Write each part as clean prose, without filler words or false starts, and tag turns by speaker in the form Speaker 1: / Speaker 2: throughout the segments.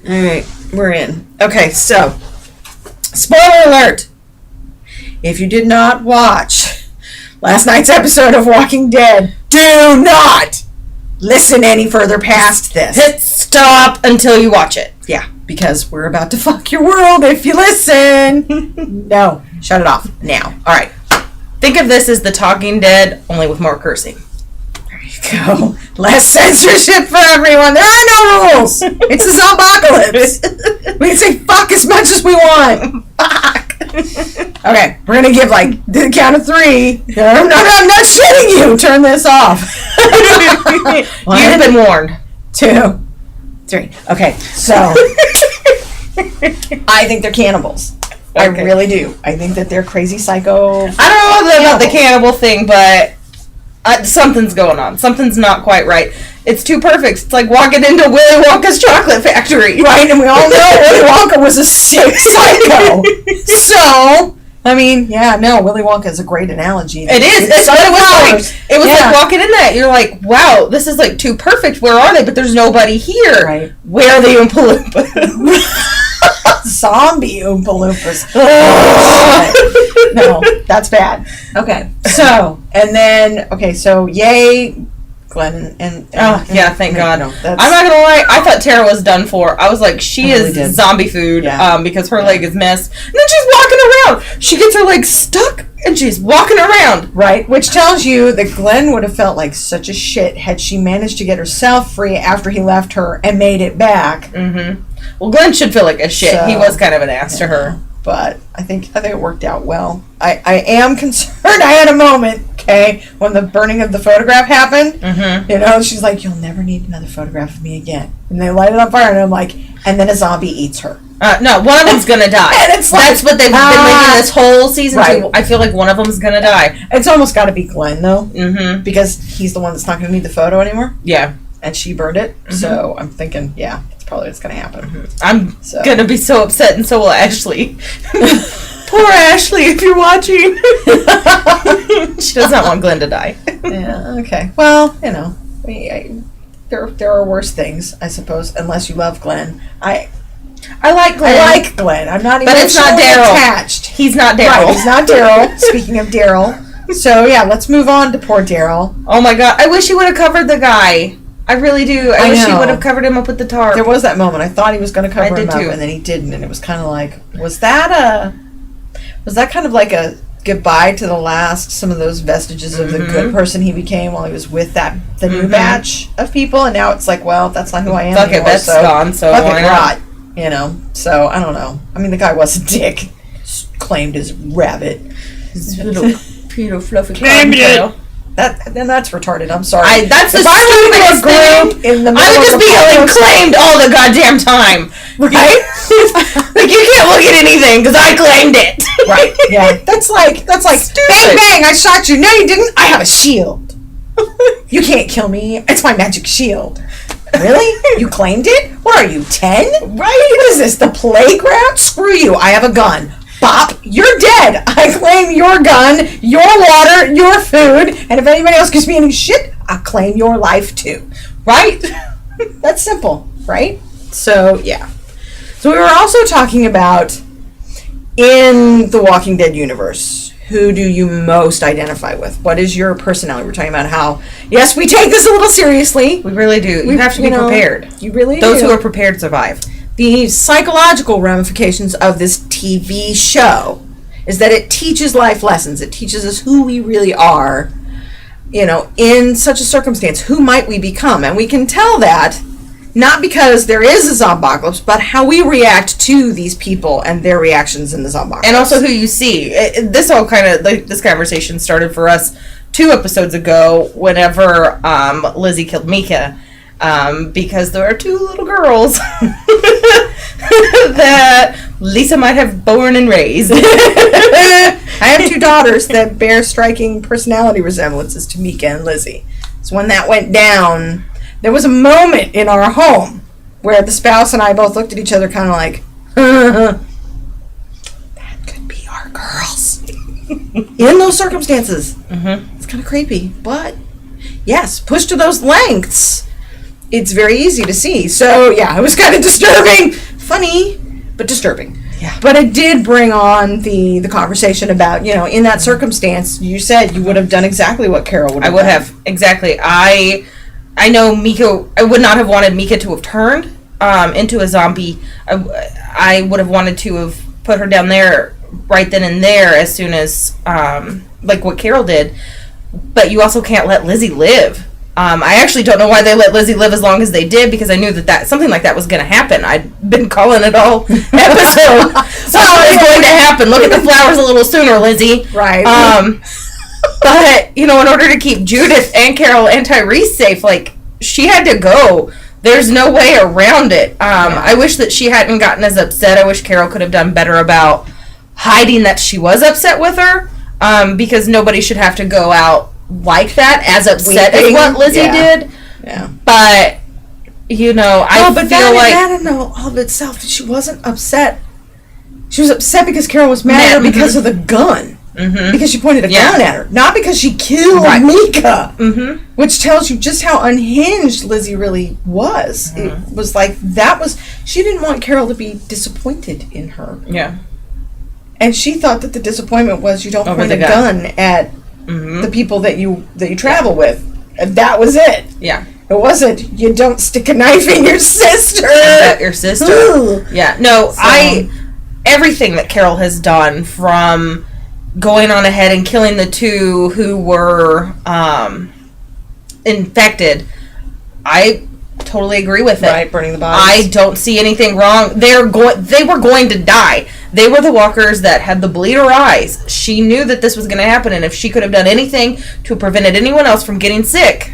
Speaker 1: Alright, we're in. Okay, so, spoiler alert! If you did not watch last night's episode of Walking Dead, do not listen any further past this.
Speaker 2: Hit stop until you watch it.
Speaker 1: Yeah, because we're about to fuck your world if you listen. No, shut it off now. Alright.
Speaker 2: Think of this as The Talking Dead, only with more cursing.
Speaker 1: There you go. Less censorship for everyone. There are no rules. It's a zombocalypse. We can say fuck as much as we want. Fuck. Okay, we're gonna give the count of 3. I'm not shitting you. Turn this off.
Speaker 2: You've been warned.
Speaker 1: 2, 3. Okay, so I think they're cannibals. Okay. I really do. I think that they're crazy psycho.
Speaker 2: I don't know about the cannibal thing, but something's going on. Something's not quite right. It's too perfect. It's like walking into Willy Wonka's chocolate factory.
Speaker 1: Right, and we all know Willy Wonka was a sick psycho. So, I mean, yeah, no, Willy Wonka is a great analogy.
Speaker 2: It is. It was like walking in that. You're like, wow, this is like too perfect. Where are they? But there's nobody here.
Speaker 1: Right.
Speaker 2: Where are the Oompa Loompas?
Speaker 1: Zombie Oompa Loompas. No, that's bad. Okay, so, and then, so yay, Glenn and
Speaker 2: yeah, thank God.
Speaker 1: No,
Speaker 2: I'm not gonna lie, I thought Tara was done for. I was like, she is zombie food, because her leg is messed. And then she's walking around. She gets her leg stuck, and she's walking around.
Speaker 1: Right, which tells you that Glenn would have felt like such a shit had she managed to get herself free after he left her and made it back.
Speaker 2: Mm-hmm. Well, Glenn should feel like a shit. So, he was kind of an ass to her.
Speaker 1: But I think it worked out well. I am concerned. I had a moment, when the burning of the photograph happened. Mm-hmm. She's like, "You'll never need another photograph of me again." And they light it on fire, and I'm like, and then a zombie eats her.
Speaker 2: No, one of them's gonna die.
Speaker 1: And it's like,
Speaker 2: that's what they've been making this whole season. Right. I feel like one of them's gonna die.
Speaker 1: It's almost got to be Glenn, though. Mm-hmm. Because he's the one that's not gonna need the photo anymore.
Speaker 2: Yeah.
Speaker 1: And she burned it. Mm-hmm. So I'm thinking, yeah, that's probably what's gonna happen.
Speaker 2: Mm-hmm. I'm gonna be so upset, and so will Ashley. Poor Ashley, if you're watching. She does not want Glenn to die.
Speaker 1: Yeah, okay. Well, there are worse things, I suppose, unless you love Glenn. I like Glenn. I like Glenn. I'm not even attached.
Speaker 2: He's not Daryl.
Speaker 1: Right, he's not Daryl. Speaking of Daryl. So, yeah, let's move on to poor Daryl.
Speaker 2: Oh, my God. I wish he would have covered the guy. I really do. I wish he would have covered him up with the tarp.
Speaker 1: There was that moment. I thought he was going to cover him up, and then he didn't, and it was kind of like, was that kind of like a goodbye to some of those vestiges of the good person he became while he was with the new batch of people, and now it's like, well, that's not who I am anymore.
Speaker 2: Fuck it, that's gone, so why not?
Speaker 1: So, I don't know. I mean, the guy was a dick. Claimed his rabbit.
Speaker 2: His little fluffy
Speaker 1: claimed it. That's retarded. I'm sorry.
Speaker 2: That's the stupidest thing. I would just be yelling claimed all the goddamn time. Right? Like, you can't look at anything because I claimed it.
Speaker 1: Right. Yeah. That's like stupid. Bang bang, I shot you. No, you didn't. I have a shield. You can't kill me. It's my magic shield. Really? You claimed it? What are you, 10? Right? What is this, the playground? Screw you. I have a gun. Bop, you're dead. I claim your gun, your water, your food, and if anybody else gives me any shit, I'll claim your life too. Right? That's simple, right? So, yeah. So we were also talking about, in the Walking Dead universe, who do you most identify with? What is your personality? We're talking about how, yes, we take this a little seriously.
Speaker 2: We really do. You have to be prepared.
Speaker 1: You really do.
Speaker 2: Those who are prepared survive.
Speaker 1: The psychological ramifications of this TV show is that it teaches life lessons. It teaches us who we really are, in such a circumstance. Who might we become? And we can tell that not because there is a zombocalypse, but how we react to these people and their reactions in the zombocalypse.
Speaker 2: And also who you see. This all kind of, this conversation started for us 2 episodes ago whenever Lizzie killed Mika. Because there are 2 little girls that Lisa might have born and raised.
Speaker 1: I have 2 daughters that bear striking personality resemblances to Mika and Lizzie. So when that went down, there was a moment in our home where the spouse and I both looked at each other kind of like, that could be our girls. In those circumstances. Mm-hmm. It's kind of creepy. But, yes, pushed to those lengths, it's very easy to see. So, yeah, it was kind of disturbing. Funny, but disturbing.
Speaker 2: Yeah.
Speaker 1: But it did bring on the conversation about, in that circumstance, you said you would have done exactly what Carol would have done.
Speaker 2: I would have, exactly. I know Mika, I would not have wanted Mika to have turned into a zombie. I would have wanted to have put her down there right then and there as soon as, like what Carol did. But you also can't let Lizzie live. I actually don't know why they let Lizzie live as long as they did, because I knew that something like that was going to happen. I'd been calling it all episode. Something is going to happen. Look at the flowers a little sooner, Lizzie.
Speaker 1: Right.
Speaker 2: But, in order to keep Judith and Carol and Tyrese safe, like, she had to go. There's no way around it. I wish that she hadn't gotten as upset. I wish Carol could have done better about hiding that she was upset with her, because nobody should have to go out like that, as upset as what Lizzie did.
Speaker 1: Yeah.
Speaker 2: But, I feel like...
Speaker 1: that in all of itself, she wasn't upset. She was upset because Carol was mad at her because of the gun. Mm-hmm. Because she pointed a gun at her. Not because she killed Mika. Mm-hmm. Which tells you just how unhinged Lizzie really was. Mm-hmm. It was like, she didn't want Carol to be disappointed in her.
Speaker 2: Yeah.
Speaker 1: And she thought that the disappointment was you don't point a gun at the people that you travel with. And that was it.
Speaker 2: Yeah.
Speaker 1: It wasn't, you don't stick a knife in your sister.
Speaker 2: At your sister. Ooh. Yeah. No, everything that Carol has done, from going on ahead and killing the two who were infected, I totally agree with it.
Speaker 1: Right, burning the bodies.
Speaker 2: I don't see anything wrong. They were going to die. They were the walkers that had the bleeder eyes. She knew that this was going to happen, and if she could have done anything to have prevented anyone else from getting sick,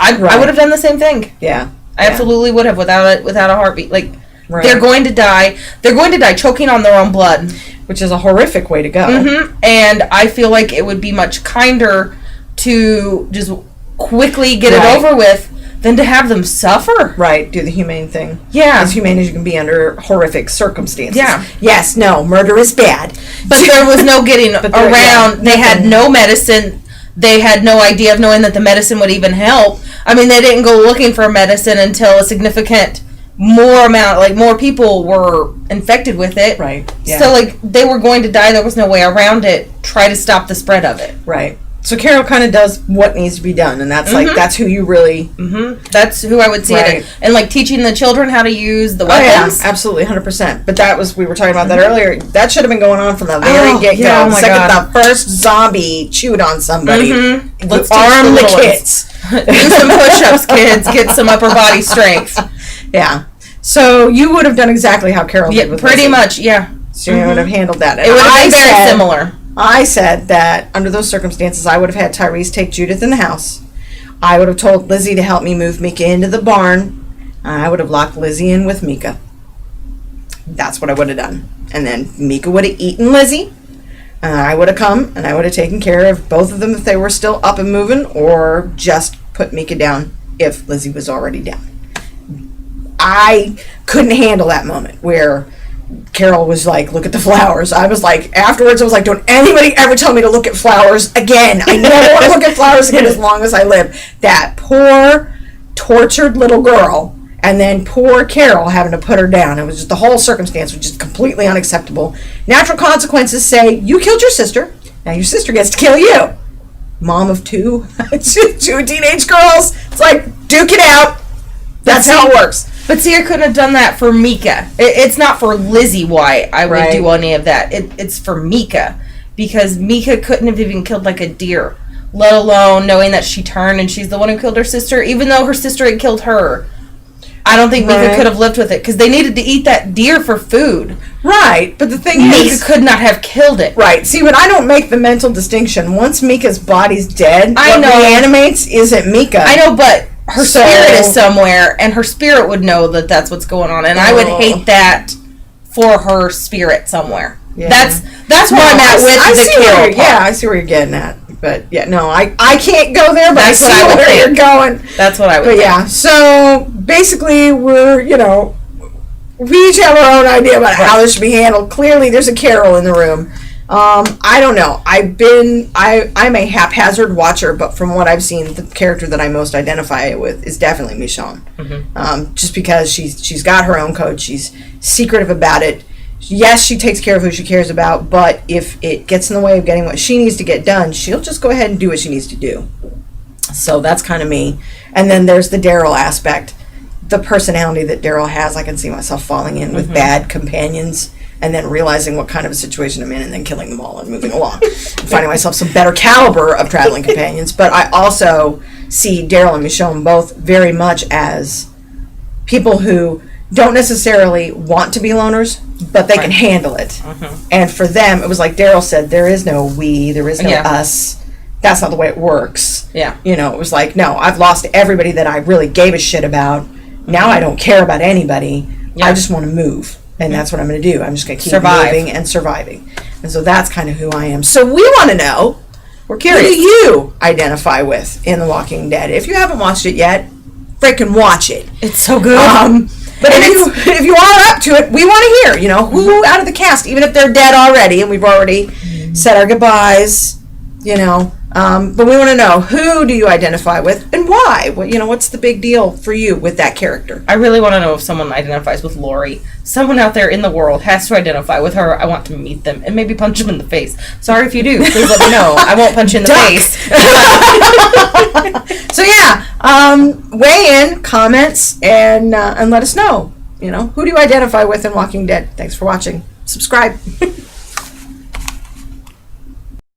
Speaker 2: I would have done the same thing.
Speaker 1: Yeah.
Speaker 2: I absolutely would have, without a heartbeat. Like, they're going to die. They're going to die choking on their own blood.
Speaker 1: Which is a horrific way to go.
Speaker 2: Mm-hmm. And I feel like it would be much kinder to just quickly get it over with than to have them suffer.
Speaker 1: Right, do the humane thing.
Speaker 2: Yeah.
Speaker 1: As humane as you can be under horrific circumstances.
Speaker 2: Yeah.
Speaker 1: Yes, no, murder is bad.
Speaker 2: But there was no getting around. They had no medicine. They had no idea of knowing that the medicine would even help. I mean, they didn't go looking for medicine until a significant more people were infected with it.
Speaker 1: Right. Yeah.
Speaker 2: So, they were going to die. There was no way around it. Try to stop the spread of it.
Speaker 1: Right. So Carol kind of does what needs to be done, and that's that's who you really...
Speaker 2: Mm-hmm. That's who I would see it. And teaching the children how to use the weapons.
Speaker 1: Oh, yeah, absolutely, 100%. But we were talking about that earlier. That should have been going on from the very get-go.
Speaker 2: Yeah,
Speaker 1: the second the first zombie chewed on somebody.
Speaker 2: Mm-hmm.
Speaker 1: Let's arm the kids.
Speaker 2: Do some push-ups, kids. Get some upper body strength.
Speaker 1: Yeah. So you would have done exactly how Carol did with
Speaker 2: pretty
Speaker 1: Lizzie.
Speaker 2: much, yeah.
Speaker 1: So you would have handled that.
Speaker 2: It would have been very similar.
Speaker 1: I said that under those circumstances, I would have had Tyrese take Judith in the house. I would have told Lizzie to help me move Mika into the barn. I would have locked Lizzie in with Mika. That's what I would have done. And then Mika would have eaten Lizzie. I would have come and I would have taken care of both of them if they were still up and moving, or just put Mika down if Lizzie was already down. I couldn't handle that moment where Carol was like, look at the flowers. I was like, afterwards, I was like, don't anybody ever tell me to look at flowers again. I never want to look at flowers again as long as I live. That poor, tortured little girl, and then poor Carol having to put her down. It was just, the whole circumstance was just completely unacceptable. Natural consequences say, you killed your sister, now your sister gets to kill you. Mom of two teenage girls. It's like, duke it out. That's how it works.
Speaker 2: But see, I couldn't have done that for Mika. It's not for Lizzie why I would do any of that. It's for Mika. Because Mika couldn't have even killed a deer. Let alone knowing that she turned and she's the one who killed her sister. Even though her sister had killed her. I don't think Mika could have lived with it. Because they needed to eat that deer for food.
Speaker 1: Right. But the thing
Speaker 2: is,
Speaker 1: Mika
Speaker 2: could not have killed it.
Speaker 1: Right. See, when I don't make the mental distinction, once Mika's body's dead, what reanimates isn't Mika.
Speaker 2: I know, but... her spirit is somewhere, and her spirit would know that that's what's going on, and I would hate that for her spirit somewhere. Yeah. That's where I'm at with the Carol part.
Speaker 1: Yeah, I see where you're getting at. But, yeah, no, I can't go there, but I see where you're going.
Speaker 2: That's what I would think.
Speaker 1: But, yeah, so, basically, we're, we each have our own idea about how this should be handled. Clearly, there's a Carol in the room. I don't know. I'm a haphazard watcher, but from what I've seen, the character that I most identify with is definitely Michonne. Just because she's got her own code, she's secretive about it. Yes, she takes care of who she cares about, but if it gets in the way of getting what she needs to get done, she'll just go ahead and do what she needs to do. So that's kind of me. And then there's the Daryl aspect. The personality that Daryl has, I can see myself falling in with bad companions and then realizing what kind of a situation I'm in and then killing them all and moving along. And finding myself some better caliber of traveling companions. But I also see Daryl and Michonne both very much as people who don't necessarily want to be loners, but they can handle it. And for them, it was like Daryl said, there is no we, there is no us. That's not the way it works. You know, it was like, no, I've lost everybody that I really gave a shit about. Now I don't care about anybody. I just want to move. And that's what I'm going to do. I'm just going to keep moving and surviving. And so that's kind of who I am. So we want to know, we're curious, who do you identify with in The Walking Dead? If you haven't watched it yet, freaking watch it.
Speaker 2: It's so good.
Speaker 1: But if you are up to it, we want to hear, you know, who out of the cast, even if they're dead already, and we've already said our goodbyes, you know, but we want to know, who do you identify with and why? What, you know, what's the big deal for you with that character?
Speaker 2: I really want to know if someone identifies with Lori. Someone out there in the world has to identify with her. I want to meet them and maybe punch them in the face. Sorry if you do. Please let me know. I won't punch you in the face.
Speaker 1: So yeah, weigh in, comments, and let us know. You know, who do you identify with in Walking Dead? Thanks for watching. Subscribe.